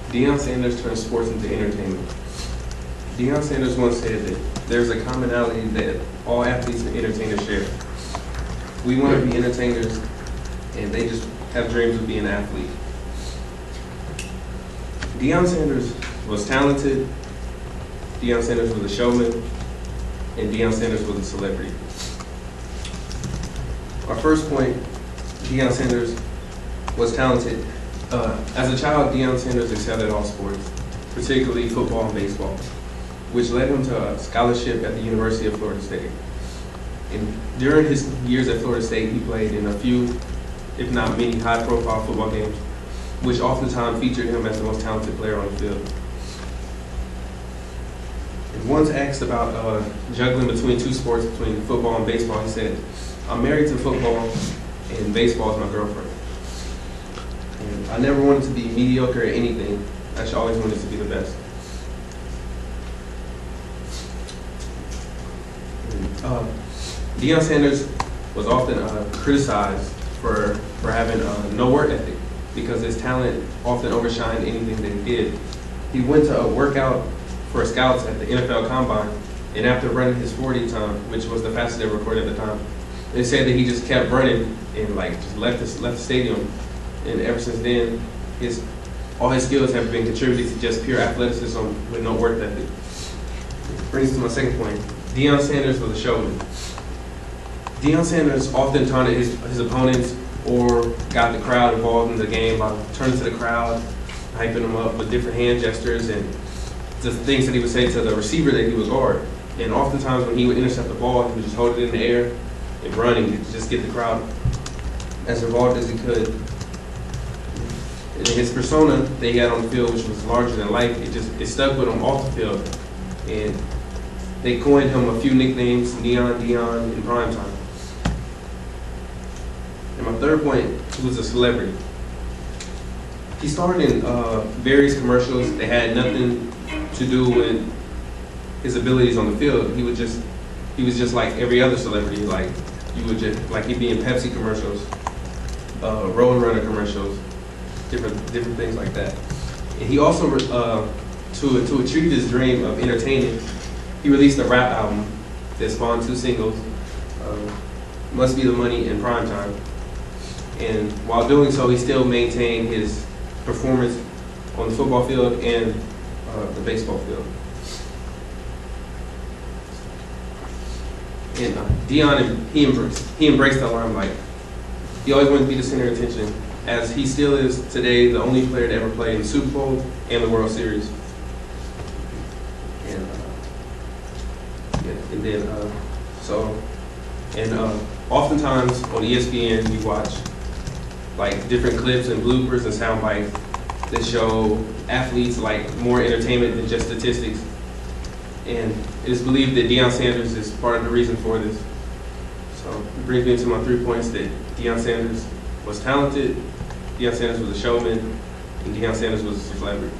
Deion Sanders turned sports into entertainment. Deion Sanders once said that there's a commonality that all athletes and entertainers share. We want to be entertainers, and they just have dreams of being an athlete. Deion Sanders was talented, Deion Sanders was a showman, and Deion Sanders was a celebrity. Our first point, Deion Sanders was talented. As a child, Deion Sanders excelled at all sports, particularly football and baseball, which led him to a scholarship at the University of Florida State. And during his years at Florida State, he played in a few, if not many, high-profile football games, which oftentimes featured him as the most talented player on the field. And once asked about juggling between two sports, between football and baseball, he said, "I'm married to football, and baseball is my girlfriend. And I never wanted to be mediocre at anything. I should always wanted to be the best." Deion Sanders was often criticized for having no work ethic because his talent often overshined anything that he did. He went to a workout for scouts at the NFL Combine, and after running his 40 time, which was the fastest ever recorded at the time, they said that he just kept running and just left the stadium. And ever since then, all his skills have been contributed to just pure athleticism with no work ethic. Brings me to my second point. Deion Sanders was a showman. Deion Sanders often taunted his opponents or got the crowd involved in the game by turning to the crowd, hyping them up with different hand gestures and the things that he would say to the receiver that he would guard. And oftentimes when he would intercept the ball, he would just hold it in the air and run and just get the crowd as involved as he could. And his persona that he had on the field, which was larger than life, it stuck with him off the field. And they coined him a few nicknames, Neon, Deion, in prime time. And my third point, he was a celebrity. He starred in various commercials that had nothing to do with his abilities on the field. He was just like every other celebrity. He'd be in Pepsi commercials, Road Runner commercials, different things like that. And he also, to achieve his dream of entertaining, he released a rap album that spawned 2 singles, Must Be the Money and Prime Time. And while doing so, he still maintained his performance on the football field and the baseball field. And Deion, he embraced the limelight. He always wanted to be the center of attention, as he still is today the only player to ever play in the Super Bowl and the World Series. And oftentimes on ESPN you watch different clips and bloopers and sound bites that show athletes more entertainment than just statistics. And it is believed that Deion Sanders is part of the reason for this. So it brings me to my 3 points that Deion Sanders was talented, Deion Sanders was a showman, and Deion Sanders was a celebrity.